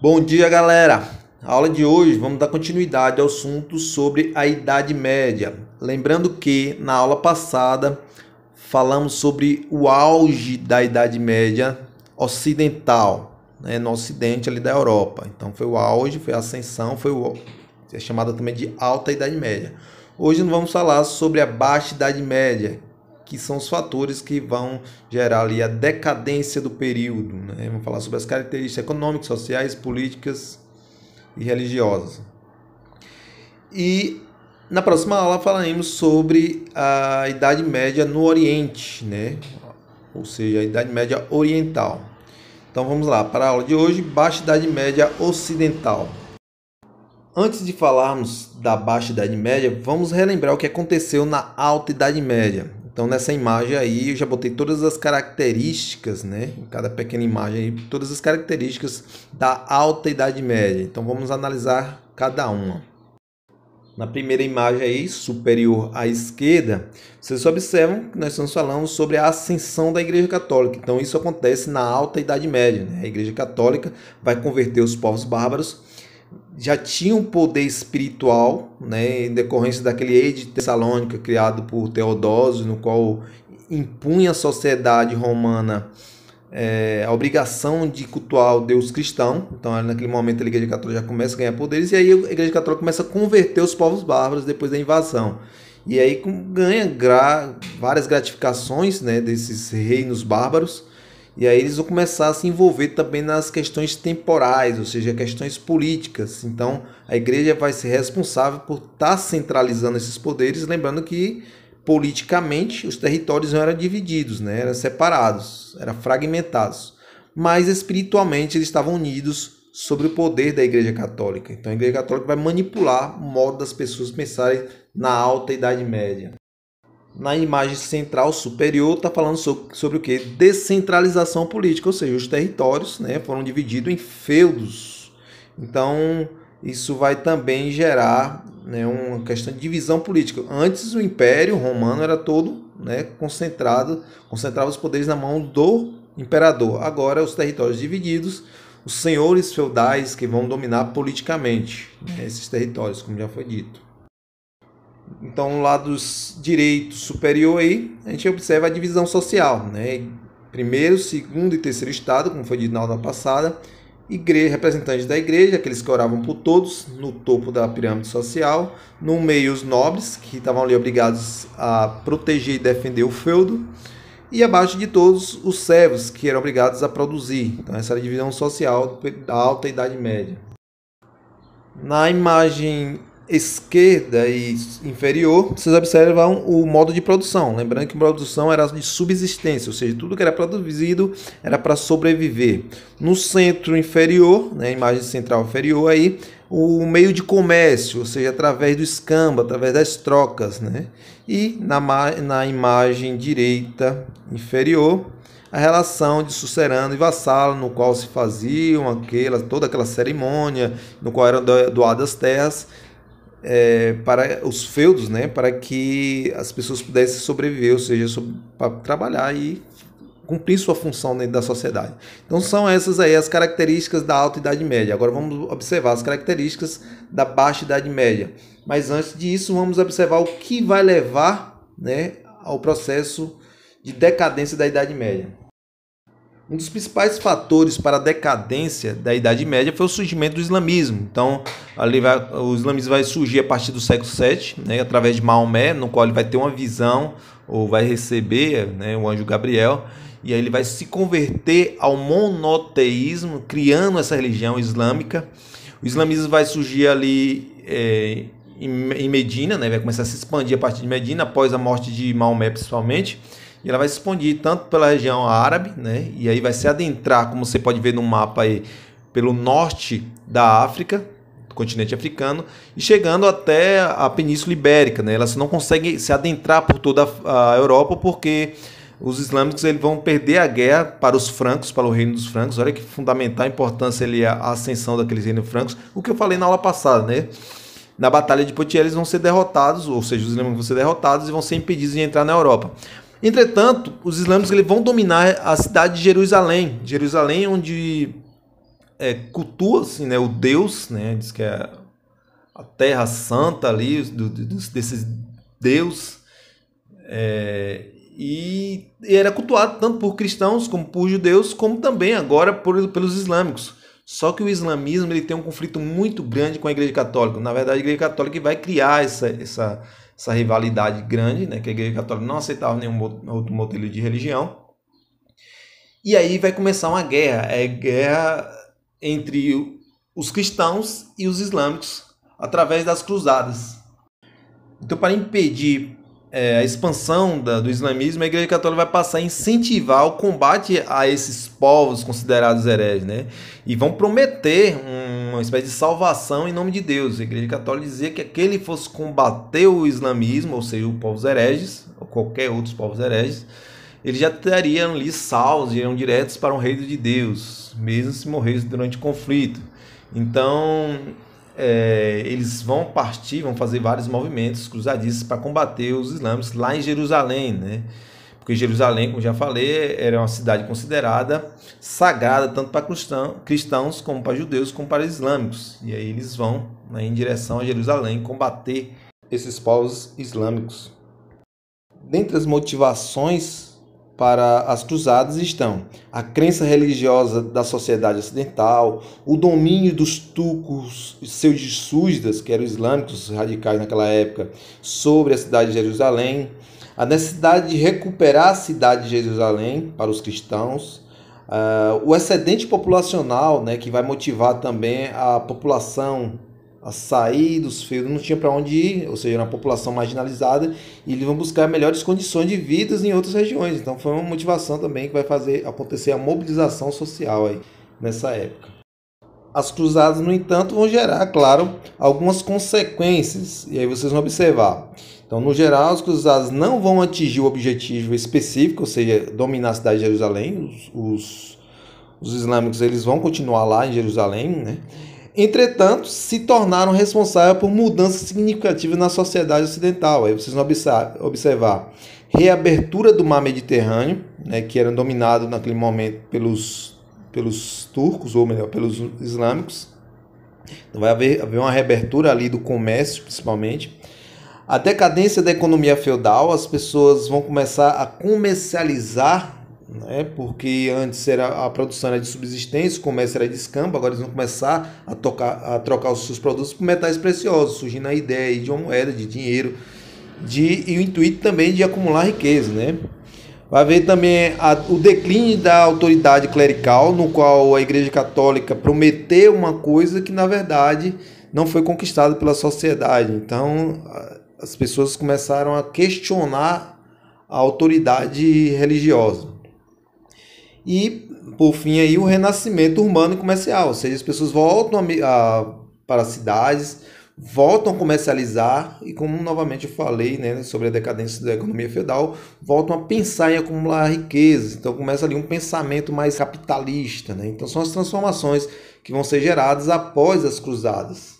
Bom dia, galera! A aula de hoje vamos dar continuidade ao assunto sobre a Idade Média. Lembrando que na aula passada falamos sobre o auge da Idade Média ocidental, né, no ocidente ali da Europa. Então foi o auge, foi a ascensão, é chamada também de Alta Idade Média. Hoje nós vamos falar sobre a Baixa Idade Média, que são os fatores que vão gerar ali a decadência do período, né? Vamos falar sobre as características econômicas, sociais, políticas e religiosas. E na próxima aula falaremos sobre a Idade Média no Oriente, né? Ou seja, a Idade Média Oriental. Então vamos lá, para a aula de hoje, Baixa Idade Média Ocidental. Antes de falarmos da Baixa Idade Média, vamos relembrar o que aconteceu na Alta Idade Média. Então nessa imagem aí eu já botei todas as características, né? Em cada pequena imagem aí, todas as características da Alta Idade Média. Então vamos analisar cada uma. Na primeira imagem aí, superior à esquerda, vocês observam que nós estamos falando sobre a ascensão da Igreja Católica. Então isso acontece na Alta Idade Média, né? A Igreja Católica vai converter os povos bárbaros, já tinha um poder espiritual, né, em decorrência daquele Edito de Tessalônica criado por Teodósio, no qual impunha à sociedade romana a obrigação de cultuar o Deus cristão. Então naquele momento a Igreja Católica já começa a ganhar poderes, e aí a Igreja Católica começa a converter os povos bárbaros depois da invasão. E aí ganha várias gratificações, né, desses reinos bárbaros. E aí eles vão começar a se envolver também nas questões temporais, ou seja, questões políticas. Então a igreja vai ser responsável por estar centralizando esses poderes, lembrando que politicamente os territórios não eram divididos, né? Eram separados, eram fragmentados. Mas espiritualmente eles estavam unidos sobre o poder da Igreja Católica. Então a Igreja Católica vai manipular o modo das pessoas pensarem na Alta Idade Média. Na imagem central superior está falando sobre o que? Descentralização política, ou seja, os territórios, né, foram divididos em feudos. Então isso vai também gerar, né, uma questão de divisão política. Antes o Império Romano era todo, né, concentrava os poderes na mão do imperador. Agora os territórios divididos, os senhores feudais que vão dominar politicamente, né, esses territórios, como já foi dito. Então, no lado direito superior aí, a gente observa a divisão social, né? Primeiro, segundo e terceiro estado, como foi dito na aula passada, representantes da igreja, aqueles que oravam por todos, no topo da pirâmide social, no meio os nobres, que estavam ali obrigados a proteger e defender o feudo, e abaixo de todos os servos, que eram obrigados a produzir. Então, essa era a divisão social da Alta Idade Média. Na imagem esquerda e inferior, vocês observam o modo de produção. Lembrando que a produção era de subsistência, ou seja, tudo que era produzido era para sobreviver. No centro inferior, né, imagem central inferior, aí, o meio de comércio, ou seja, através do escambo, através das trocas. Né? E na imagem direita inferior, a relação de sucerano e vassalo, no qual se faziam toda aquela cerimônia, no qual eram doadas terras, para os feudos, né, para que as pessoas pudessem sobreviver, ou seja, para trabalhar e cumprir sua função dentro da sociedade. Então são essas aí as características da Alta Idade Média. Agora vamos observar as características da Baixa Idade Média. Mas antes disso, vamos observar o que vai levar, né, ao processo de decadência da Idade Média. Um dos principais fatores para a decadência da Idade Média foi o surgimento do islamismo. Então, o islamismo vai surgir a partir do século VII, né, através de Maomé, no qual ele vai ter uma visão, ou vai receber, né, o anjo Gabriel, e aí ele vai se converter ao monoteísmo, criando essa religião islâmica. O islamismo vai surgir ali em Medina, né, vai começar a se expandir a partir de Medina, após a morte de Maomé principalmente. E ela vai se expandir tanto pela região árabe, né? E aí vai se adentrar, como você pode ver no mapa aí, pelo norte da África, do continente africano, e chegando até a Península Ibérica, né? Elas não conseguem se adentrar por toda a Europa, porque os islâmicos eles vão perder a guerra para os francos, para o reino dos francos. Olha que fundamental a importância ali, a ascensão daqueles reinos francos, o que eu falei na aula passada, né? Na Batalha de Poitiers eles vão ser derrotados, ou seja, os islâmicos vão ser derrotados e vão ser impedidos de entrar na Europa. Entretanto, os islâmicos eles vão dominar a cidade de Jerusalém. Jerusalém, onde cultua assim, né, o Deus, né, diz que é a terra santa ali, desses Deus, e era cultuado tanto por cristãos como por judeus, como também agora pelos islâmicos. Só que o islamismo ele tem um conflito muito grande com a Igreja Católica. Na verdade, a Igreja Católica vai criar essa rivalidade grande, né, que a Igreja Católica não aceitava nenhum outro modelo de religião. E aí vai começar uma guerra, guerra entre os cristãos e os islâmicos, através das cruzadas. Então, para impedir a expansão do islamismo, a Igreja Católica vai passar a incentivar o combate a esses povos considerados hereges, né? E vão prometer uma espécie de salvação em nome de Deus. A Igreja Católica dizia que aquele fosse combater o islamismo, ou seja, os povos hereges, ou qualquer outros povos hereges, eles já estariam ali salvos, iriam diretos para o reino de Deus, mesmo se morressem durante o conflito. Então, eles vão partir, vão fazer vários movimentos cruzadistas para combater os islâmicos lá em Jerusalém, né? Porque Jerusalém, como já falei, era uma cidade considerada sagrada tanto para cristãos como para judeus como para islâmicos. E aí eles vão, né, em direção a Jerusalém combater esses povos islâmicos. Dentre as motivações para as cruzadas estão a crença religiosa da sociedade ocidental, o domínio dos turcos e seljúcidas, que eram islâmicos radicais naquela época, sobre a cidade de Jerusalém, a necessidade de recuperar a cidade de Jerusalém para os cristãos, o excedente populacional, né, que vai motivar também a população a sair dos feudos, não tinha para onde ir, ou seja, era uma população marginalizada, e eles vão buscar melhores condições de vida em outras regiões. Então foi uma motivação também que vai fazer acontecer a mobilização social aí nessa época. As cruzadas, no entanto, vão gerar, claro, algumas consequências, e aí vocês vão observar. Então, no geral, as cruzadas não vão atingir o objetivo específico, ou seja, dominar a cidade de Jerusalém. Os islâmicos eles vão continuar lá em Jerusalém, né? Entretanto, se tornaram responsáveis por mudanças significativas na sociedade ocidental. Aí vocês vão observar reabertura do mar Mediterrâneo, né, que era dominado naquele momento pelos turcos, ou melhor, pelos islâmicos. Então vai haver uma reabertura ali do comércio, principalmente. A decadência da economia feudal, as pessoas vão começar a comercializar, né, porque antes a produção era de subsistência, o comércio era de escambo, agora eles vão começar a trocar os seus produtos por metais preciosos, surgindo a ideia de uma moeda, de dinheiro, e o intuito também de acumular riqueza, né? Vai haver também o declínio da autoridade clerical, no qual a Igreja Católica prometeu uma coisa que, na verdade, não foi conquistada pela sociedade. Então, as pessoas começaram a questionar a autoridade religiosa. E, por fim, aí, o renascimento urbano e comercial, ou seja, as pessoas voltam para as cidades, voltam a comercializar e, como novamente eu falei, né, sobre a decadência da economia feudal, voltam a pensar em acumular riquezas. Então começa ali um pensamento mais capitalista, né? Então são as transformações que vão ser geradas após as cruzadas.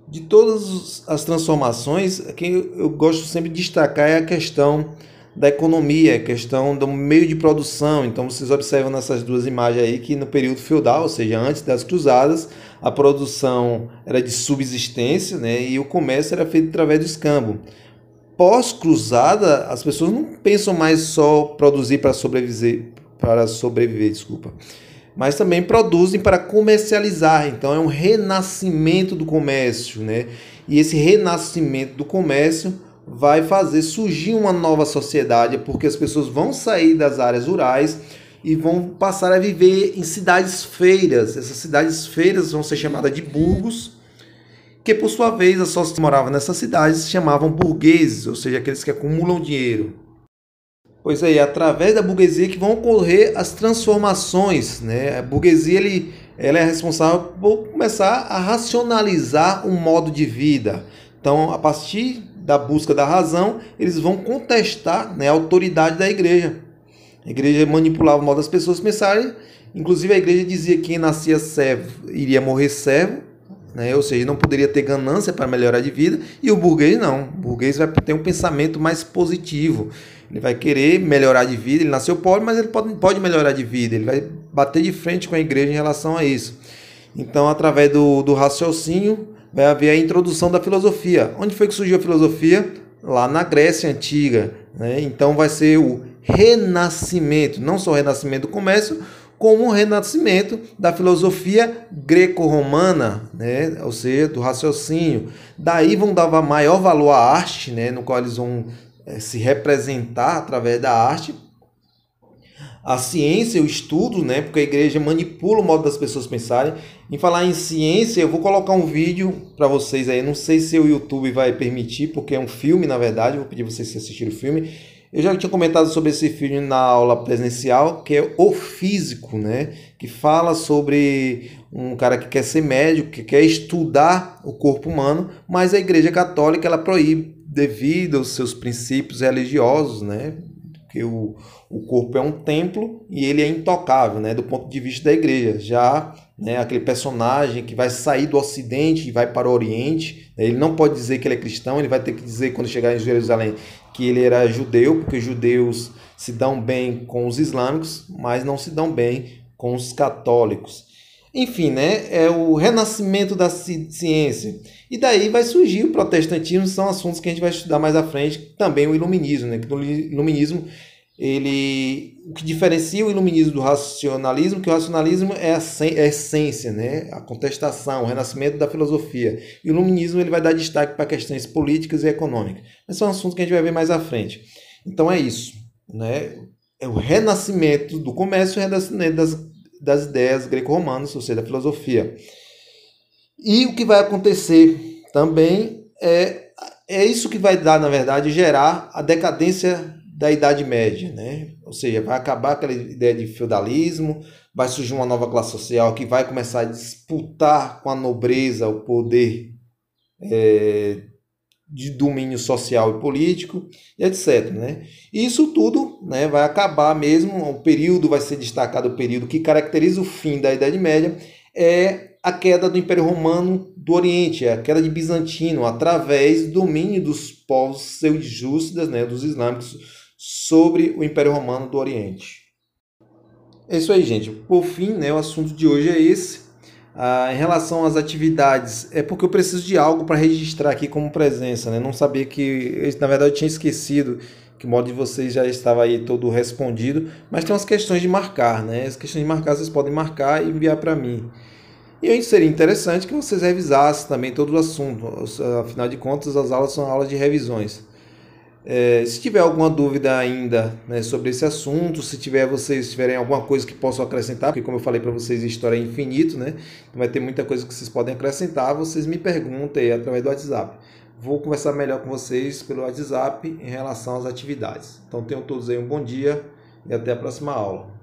De todas as transformações, que eu gosto sempre de destacar é a questão da economia, a questão do meio de produção. Então vocês observam nessas duas imagens aí que no período feudal, ou seja, antes das cruzadas, a produção era de subsistência, né, e o comércio era feito através do escambo. Pós-cruzada, as pessoas não pensam mais só produzir para sobreviver, mas também produzem para comercializar. Então é um renascimento do comércio, né? E esse renascimento do comércio vai fazer surgir uma nova sociedade, porque as pessoas vão sair das áreas rurais e vão passar a viver em cidades-feiras. Essas cidades-feiras vão ser chamadas de burgos, que por sua vez as pessoas que moravam nessas cidades se chamavam burgueses, ou seja, aqueles que acumulam dinheiro. Pois aí, através da burguesia que vão ocorrer as transformações, né? A burguesia ela é responsável por começar a racionalizar um modo de vida. Então, a partir da busca da razão, eles vão contestar, né, a autoridade da igreja. A igreja manipulava o modo das pessoas pensarem. Inclusive a igreja dizia que quem nascia servo iria morrer servo, né? Ou seja, não poderia ter ganância para melhorar de vida. E o burguês não. O burguês vai ter um pensamento mais positivo. Ele vai querer melhorar de vida. Ele nasceu pobre, mas ele pode melhorar de vida. Ele vai bater de frente com a igreja em relação a isso. Então, através do raciocínio, vai haver a introdução da filosofia. Onde foi que surgiu a filosofia? Lá na Grécia Antiga, né? Então, vai ser o renascimento, não só o renascimento do comércio, como o renascimento da filosofia greco-romana, né? Ou seja, do raciocínio. Daí vão dar maior valor à arte, né? No qual eles vão se representar através da arte. A ciência, o estudo, né? Porque a igreja manipula o modo das pessoas pensarem. Em falar em ciência, eu vou colocar um vídeo para vocês aí. Não sei se o YouTube vai permitir, porque é um filme, na verdade. Eu vou pedir vocês que assistirem o filme. Eu já tinha comentado sobre esse filme na aula presencial, que é O Físico, né? Que fala sobre um cara que quer ser médico, que quer estudar o corpo humano, mas a Igreja Católica ela proíbe devido aos seus princípios religiosos, né? Porque o corpo é um templo e ele é intocável, né? Do ponto de vista da igreja. Já, né, aquele personagem que vai sair do Ocidente e vai para o Oriente, ele não pode dizer que ele é cristão, ele vai ter que dizer quando chegar em Jerusalém que ele era judeu, porque os judeus se dão bem com os islâmicos, mas não se dão bem com os católicos. Enfim, né, é o renascimento da ciência. E daí vai surgir o protestantismo, são assuntos que a gente vai estudar mais à frente, também o iluminismo, né? Que no iluminismo, o que diferencia o iluminismo do racionalismo, que o racionalismo é a essência, né? A contestação, o renascimento da filosofia. E o iluminismo ele vai dar destaque para questões políticas e econômicas. Mas são assuntos que a gente vai ver mais à frente. Então é isso, né? É o renascimento do comércio e o renascimento das ideias greco-romanas, ou seja, da filosofia. E o que vai acontecer também é isso que vai dar, na verdade, gerar a decadência da Idade Média, né? Ou seja, vai acabar aquela ideia de feudalismo, vai surgir uma nova classe social que vai começar a disputar com a nobreza o poder de domínio social e político, etc. Né? E isso tudo, né, vai acabar mesmo, o período vai ser destacado, o período que caracteriza o fim da Idade Média, é a queda do Império Romano do Oriente, a queda de Bizantino, através do domínio dos povos seljúcidas, né, dos islâmicos, sobre o Império Romano do Oriente. É isso aí, gente. Por fim, né, o assunto de hoje é esse. Em relação às atividades, é porque eu preciso de algo para registrar aqui como presença, né? Não sabia que, na verdade, eu tinha esquecido que o modo de vocês já estava aí todo respondido, mas tem umas questões de marcar, né? As questões de marcar vocês podem marcar e enviar para mim. E seria interessante que vocês revisassem também todo o assunto, afinal de contas as aulas são aulas de revisões. Se tiver alguma dúvida ainda, né, sobre esse assunto, se vocês tiverem alguma coisa que possam acrescentar, porque como eu falei para vocês, a história é infinito, né? Então vai ter muita coisa que vocês podem acrescentar, vocês me perguntem através do WhatsApp. Vou conversar melhor com vocês pelo WhatsApp em relação às atividades. Então tenham todos aí um bom dia e até a próxima aula.